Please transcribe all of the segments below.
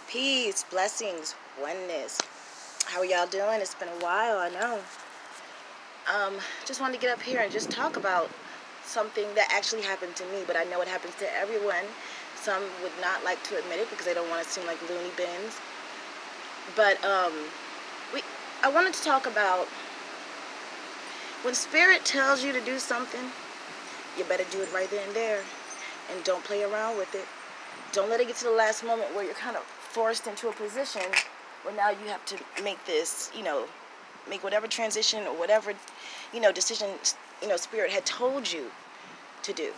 Peace, blessings, oneness. How are y'all doing? It's been a while, I know. Just wanted to get up here and just talk about something that actually happened to me, but I know it happens to everyone. Some would not like to admit it because they don't want to seem like loony bins. But I wanted to talk about when Spirit tells you to do something, you better do it right then and there, and don't play around with it. Don't let it get to the last moment where you're kind of forced into a position where now you have to make this, make whatever transition or whatever, decision, Spirit had told you to do.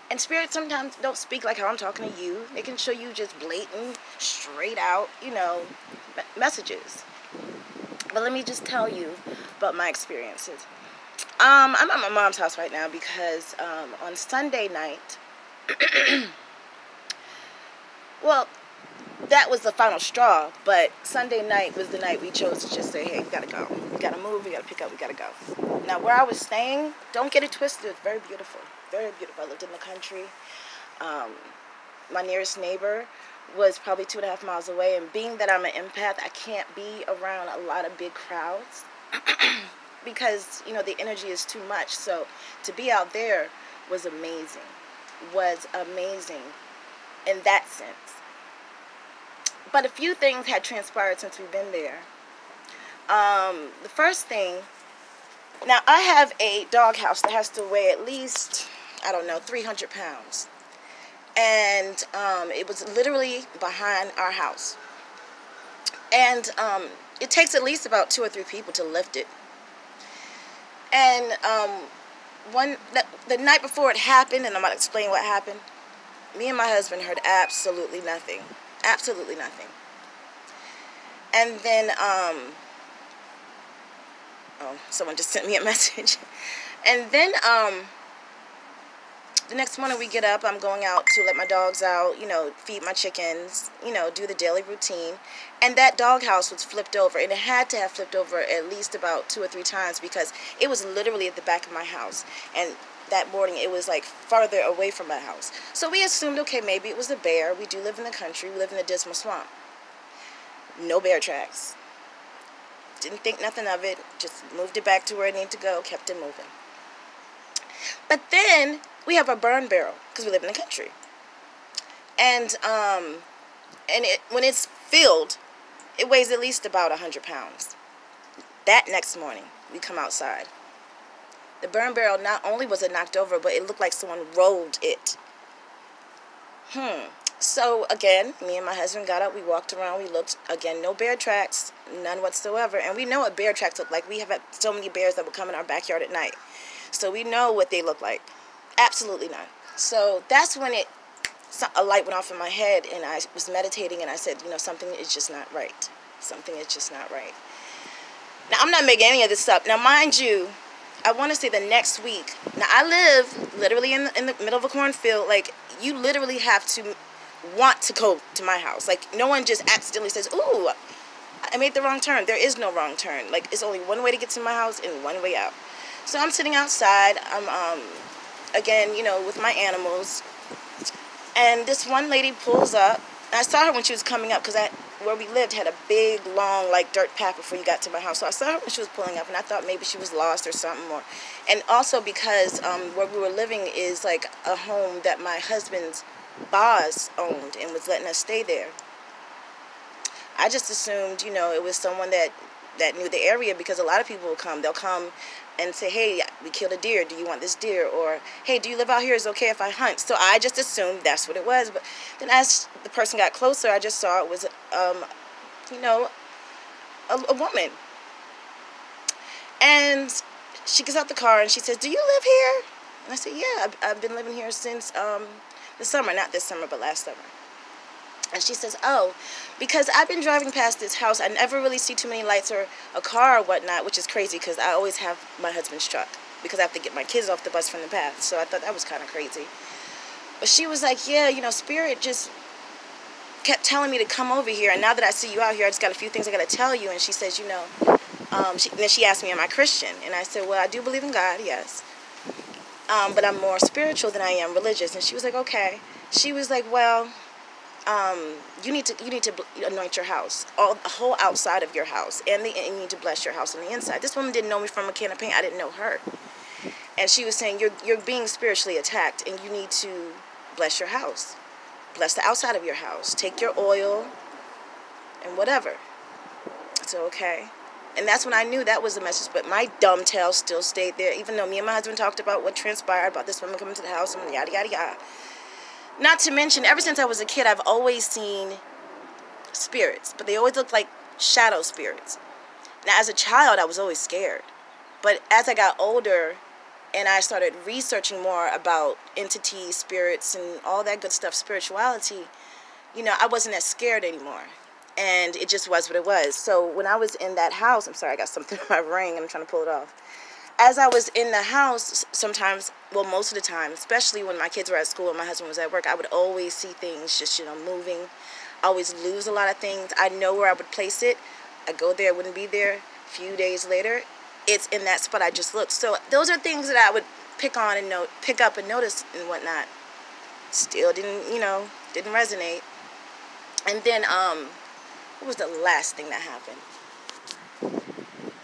And Spirit sometimes don't speak like how I'm talking to you. They can show you just blatant, straight out, messages. But let me just tell you about my experiences. I'm at my mom's house right now because on Sunday night, well, that was the final straw, but Sunday night was the night we chose to just say, hey, we gotta go. We gotta move, we gotta pick up, we gotta go. Now, where I was staying, don't get it twisted, it's very beautiful. Very beautiful. I lived in the country. My nearest neighbor was probably 2.5 miles away, and being that I'm an empath, I can't be around a lot of big crowds because, the energy is too much. So to be out there was amazing in that sense. But a few things had transpired since we've been there. The first thing, now I have a doghouse that has to weigh at least, 300 pounds. And it was literally behind our house. And it takes at least about 2 or 3 people to lift it. And the night before it happened, and I'm going to explain what happened, me and my husband heard absolutely nothing. Absolutely nothing. And then, someone just sent me a message. And then, the next morning we get up, I'm going out to let my dogs out, feed my chickens, do the daily routine. And that doghouse was flipped over, and it had to have flipped over at least about 2 or 3 times because it was literally at the back of my house. And that morning it was like farther away from my house. So we assumed, okay, maybe it was a bear. We do live in the country. We live in the Dismal Swamp. No bear tracks. Didn't think nothing of it. Just moved it back to where it needed to go. Kept it moving. But then we have a burn barrel because we live in the country. And when it's filled, it weighs at least about 100 pounds. That next morning, we come outside. The burn barrel, not only was it knocked over, but it looked like someone rolled it. So, again, me and my husband got up. We walked around. We looked. Again, no bear tracks. None whatsoever. And we know what bear tracks look like. We have had so many bears that would come in our backyard at night. So we know what they look like. Absolutely none. So that's when a light went off in my head, and I was meditating, and I said, something is just not right. Something is just not right. Now, I'm not making any of this up. Now, mind you, I want to say the next week. Now, I live literally in the middle of a cornfield. Like, you literally have to want to go to my house. Like, no one just accidentally says, ooh, I made the wrong turn. There is no wrong turn. Like, it's only one way to get to my house and one way out. So I'm sitting outside. I'm, again, with my animals. And this one lady pulls up. And I saw her when she was coming up because where we lived had a big, long, dirt path before you got to my house. So I saw her when she was pulling up, and I thought maybe she was lost or something more. And also because where we were living is like a home that my husband's boss owned and was letting us stay there. I just assumed, it was someone that knew the area because a lot of people will come. They'll come and say, hey, we killed a deer. Do you want this deer? Or, hey, do you live out here? Is it okay if I hunt? So I just assumed that's what it was. But then as the person got closer, I just saw it was, a woman. And she gets out the car and she says, do you live here? And I said, yeah, I've been living here since the summer. Not this summer, but last summer. And she says, oh, because I've been driving past this house, I never really see too many lights or a car or whatnot, which is crazy because I always have my husband's truck because I have to get my kids off the bus from the path. So I thought that was kind of crazy. But she was like, yeah, Spirit just kept telling me to come over here. And now that I see you out here, I just got a few things I got to tell you. And she says, then she asked me, am I Christian? And I said, well, I do believe in God, yes. But I'm more spiritual than I am religious. And she was like, okay. She was like, well, you need to anoint your house, all the whole outside of your house, and you need to bless your house on the inside. This woman didn't know me from a can of paint. I didn't know her, and she was saying you're being spiritually attacked, and you need to bless your house, bless the outside of your house, take your oil, and whatever. So okay. And that's when I knew that was the message. But my dumb tail still stayed there, even though me and my husband talked about what transpired about this woman coming to the house and yada, yada, yada. Not to mention, ever since I was a kid, I've always seen spirits. But they always looked like shadow spirits. Now, as a child, I was always scared. But as I got older and I started researching more about entities, spirits, and all that good stuff, spirituality, I wasn't as scared anymore. And it just was what it was. So when I was in that house, I'm sorry, I got something in my ring and I'm trying to pull it off. As I was in the house, sometimes, well, most of the time, especially when my kids were at school and my husband was at work, I would always see things just, moving. I always lose a lot of things. I know where I would place it. I go there, it wouldn't be there. A few days later, it's in that spot I just looked. So those are things that I would pick up and notice and whatnot. Still didn't resonate. And then, what was the last thing that happened?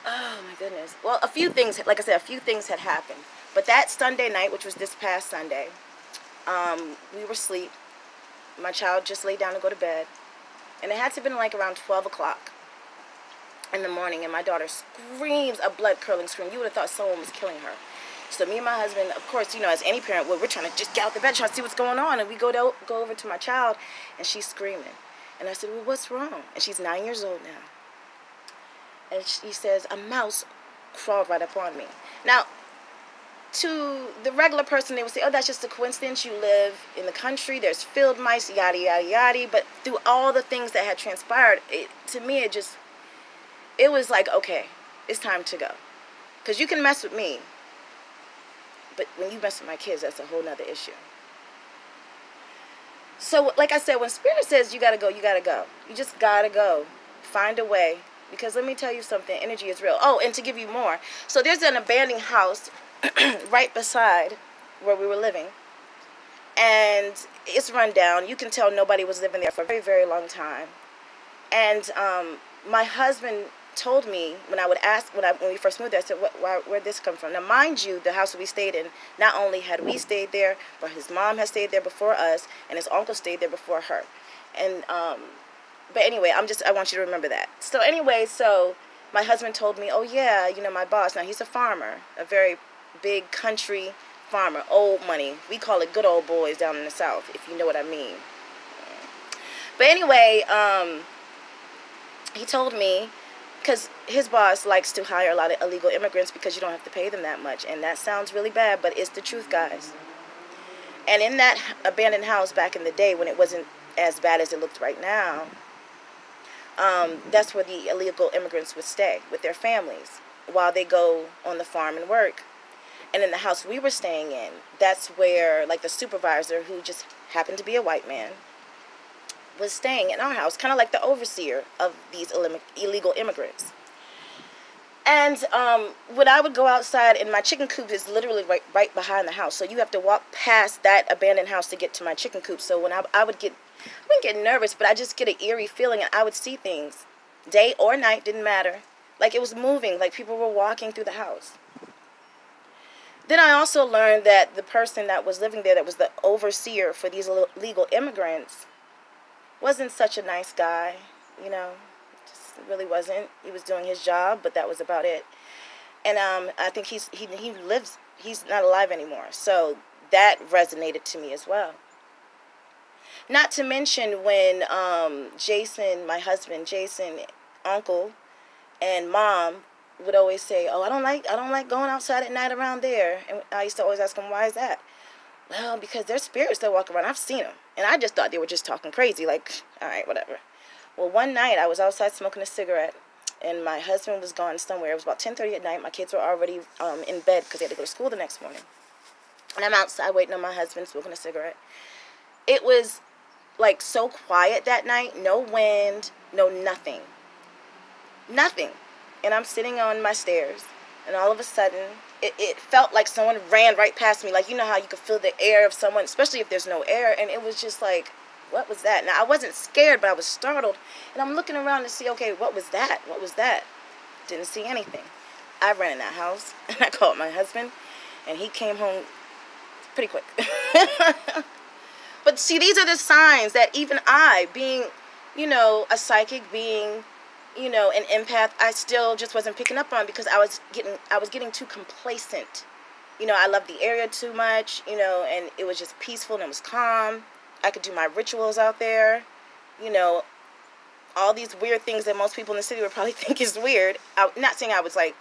Oh, my goodness. Well, a few things, like I said, had happened. But that Sunday night, which was this past Sunday, we were asleep. My child just laid down to go to bed. And it had to have been like around 12 o'clock in the morning. And my daughter screams a blood-curdling scream. You would have thought someone was killing her. So me and my husband, of course, as any parent would, we're trying to just get out the bed, trying to see what's going on. And we go over to my child, and she's screaming. And I said, well, what's wrong? And she's 9 years old now. And she says, a mouse crawled right up on me. Now, to the regular person, they would say, oh, that's just a coincidence. You live in the country. There's field mice, yada, yada, yada. But through all the things that had transpired, to me, it was like, okay, it's time to go. Because you can mess with me. But when you mess with my kids, that's a whole nother issue. So, like I said, when Spirit says you got to go, you got to go. You just got to go. Find a way. Because let me tell you something, energy is real. Oh, and to give you more. So there's an abandoned house right beside where we were living. And it's run down. You can tell nobody was living there for a very, very long time. And my husband told me when I would ask, when we first moved there, I said, where'd this come from? Now, mind you, the house that we stayed in, not only had we stayed there, but his mom had stayed there before us, and his uncle stayed there before her. And, but anyway, I want you to remember that. So anyway, my husband told me, oh yeah, my boss, now he's a farmer, a very big country farmer, old money. We call it good old boys down in the South, if you know what I mean. But anyway, he told me, because his boss likes to hire a lot of illegal immigrants because you don't have to pay them that much. And that sounds really bad, but it's the truth, guys. And in that abandoned house back in the day when it wasn't as bad as it looked right now, that's where the illegal immigrants would stay with their families while they go on the farm and work. And in the house we were staying in, that's where, like, the supervisor, who just happened to be a white man, was staying in our house, kind of like the overseer of these illegal immigrants. And when I would go outside, and my chicken coop is literally right behind the house, so you have to walk past that abandoned house to get to my chicken coop. So when I wouldn't get nervous, but I just get an eerie feeling, and I would see things, day or night, didn't matter. Like it was moving, like people were walking through the house. Then I also learned that the person that was living there, that was the overseer for these illegal immigrants, wasn't such a nice guy, just really wasn't. He was doing his job, but that was about it. And I think he's not alive anymore. So that resonated to me as well. Not to mention when Jason, my husband, uncle, and mom would always say, oh, I don't like going outside at night around there. And I used to always ask him, why is that? Well, because there's spirits that walk around. I've seen them. And I just thought they were just talking crazy, like, all right, whatever. Well, one night I was outside smoking a cigarette, and my husband was gone somewhere. It was about 10:30 at night. My kids were already in bed because they had to go to school the next morning. And I'm outside waiting on my husband, smoking a cigarette. It was, like, so quiet that night. No wind, no nothing. Nothing. And I'm sitting on my stairs, and all of a sudden, it felt like someone ran right past me. Like, you know how you could feel the air of someone, especially if there's no air. And it was just like, What was that? Now, I wasn't scared, but I was startled. And I'm looking around to see, okay, what was that? What was that? Didn't see anything. I ran in that house, and I called my husband, and he came home pretty quick. But see, these are the signs that even I, being, a psychic, being, an empath, I still just wasn't picking up on, because I was getting too complacent. I loved the area too much, and it was just peaceful and it was calm. I could do my rituals out there, all these weird things that most people in the city would probably think is weird. I'm not saying I was like,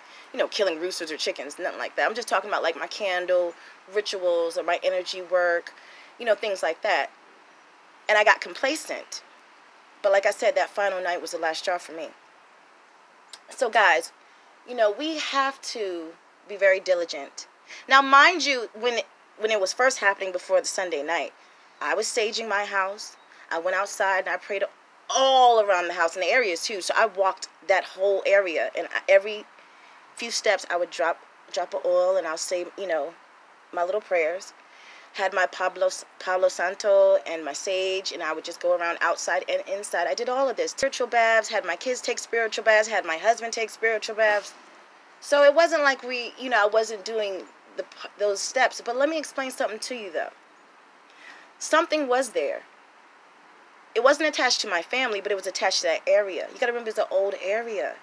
killing roosters or chickens, nothing like that. I'm just talking about like my candle rituals or my energy work, things like that. And I got complacent. But like I said, that final night was the last straw for me. So guys, we have to be very diligent. Now, mind you, when it was first happening before the Sunday night, I was saging my house. I went outside and I prayed all around the house and the areas too. So I walked that whole area, and every few steps I would drop of oil, and I'll say, my little prayers. Had my Palo Santo and my sage, and I would just go around outside and inside. I did all of this. Spiritual baths, had my kids take spiritual baths, had my husband take spiritual baths. So it wasn't like I wasn't doing those steps. But let me explain something to you, though. Something was there. It wasn't attached to my family, but it was attached to that area. You got to remember, it's an old area.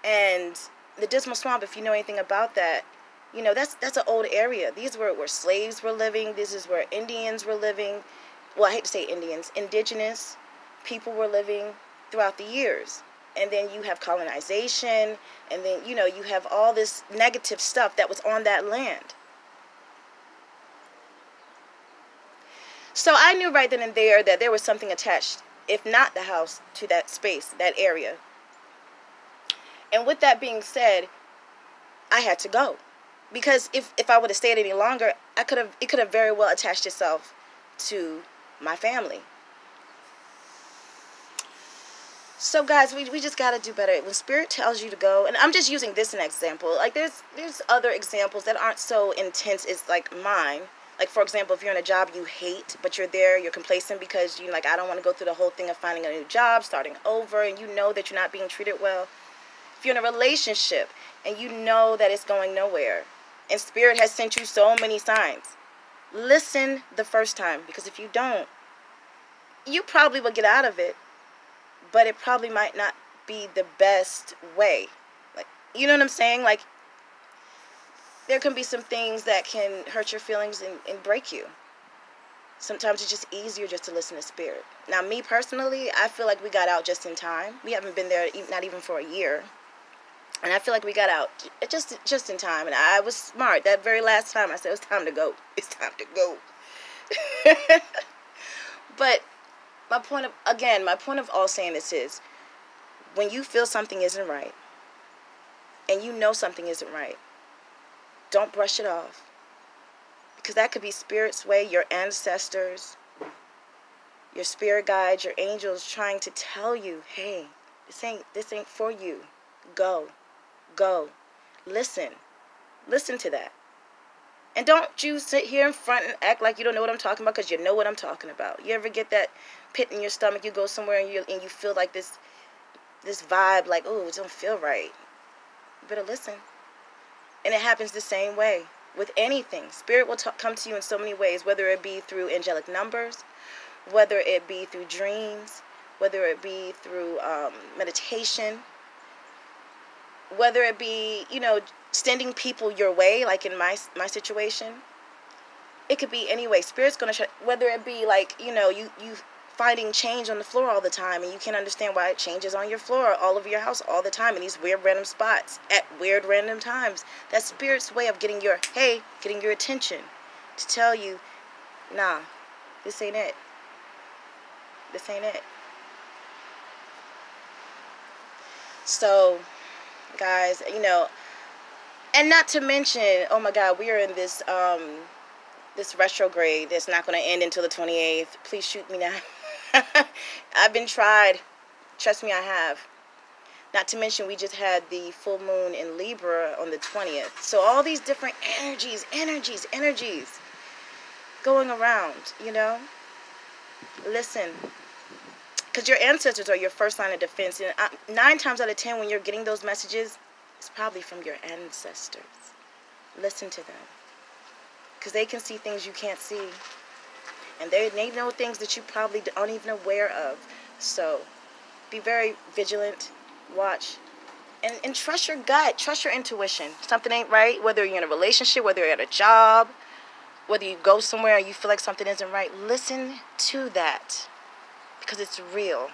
And the Dismal Swamp, if you know anything about that, that's an old area. These were where slaves were living. This is where Indians were living. Well, I hate to say Indians. Indigenous people were living throughout the years. And then you have colonization. And then, you have all this negative stuff that was on that land. So I knew right then and there that there was something attached, if not the house, to that space, that area. And with that being said, I had to go. Because if I would have stayed any longer, it could have very well attached itself to my family. So guys, we just got to do better. When Spirit tells you to go, and I'm just using this as an example. Like there's other examples that aren't so intense as like mine. Like, for example, if you're in a job you hate, but you're there, you're complacent because you're like, I don't want to go through the whole thing of finding a new job, starting over, and you know that you're not being treated well. If you're in a relationship and you know that it's going nowhere, and Spirit has sent you so many signs, listen the first time, because if you don't, you probably will get out of it, but it probably might not be the best way. Like, you know what I'm saying? Like, there can be some things that can hurt your feelings and break you. Sometimes it's just easier just to listen to Spirit. Now, me personally, I feel like we got out just in time. We haven't been there not even for a year. And I feel like we got out just in time. And I was smart. That very last time I said, it's time to go. It's time to go. But my point of all saying this is, when you feel something isn't right, and you know something isn't right, don't brush it off. Because that could be Spirit's way, your ancestors, your spirit guides, your angels trying to tell you, hey, this ain't for you. Go. Listen to that. And don't you sit here in front and act like you don't know what I'm talking about, because you know what I'm talking about. You ever get that pit in your stomach, you go somewhere and you feel like this vibe, like, oh, it don't feel right. You better listen. And it happens the same way with anything. Spirit will come to you in so many ways, whether it be through angelic numbers, whether it be through dreams, whether it be through meditation, whether it be, sending people your way, like in my situation. It could be any way. Spirit's going to, whether it be like, you finding change on the floor all the time, and you can't understand why it changes on your floor all over your house all the time in these weird random spots at weird random times. That's Spirit's way of getting your attention, to tell you, nah, this ain't it. This ain't it. So, guys, and not to mention, oh my God, we are in this this retrograde that's not going to end until the 28th. Please shoot me now. I've been tried. Trust me, I have. Not to mention, we just had the full moon in Libra on the 20th. So all these different energies going around, Listen. Because your ancestors are your first line of defense. And 9 times out of 10, when you're getting those messages, it's probably from your ancestors. Listen to them. Because they can see things you can't see. And they know things that you probably aren't even aware of. So be very vigilant. Watch. And trust your gut. Trust your intuition. Something ain't right. Whether you're in a relationship, whether you're at a job, whether you go somewhere and you feel like something isn't right, listen to that. Because it's real.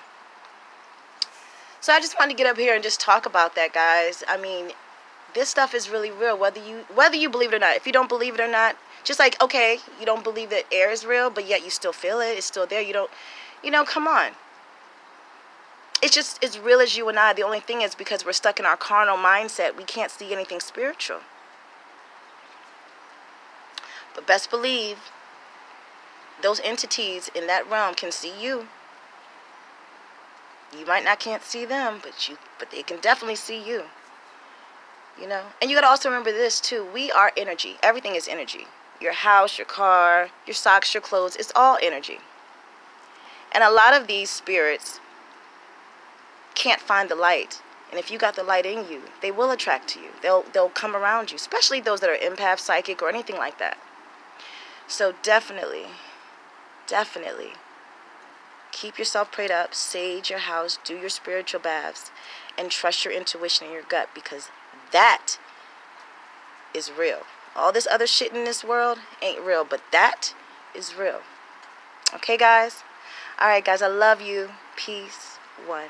So I just wanted to get up here and just talk about that, guys. I mean, this stuff is really real, whether you believe it or not. If you don't believe it or not, just like, okay, you don't believe that air is real, but yet you still feel it. It's still there. You don't, come on. It's just as real as you and I. The only thing is, because we're stuck in our carnal mindset, we can't see anything spiritual. But best believe, those entities in that realm can see you. You might not can't see them, but they can definitely see you. And you got to also remember this too. We are energy. Everything is energy. Your house, your car, your socks, your clothes, it's all energy. And a lot of these spirits can't find the light. And if you got the light in you, they will attract to you. They'll come around you, especially those that are empath, psychic, or anything like that. So definitely keep yourself prayed up, sage your house, do your spiritual baths, and trust your intuition and your gut, because that is real. All this other shit in this world ain't real, but that is real. Okay, guys? All right, guys, I love you. Peace. 1.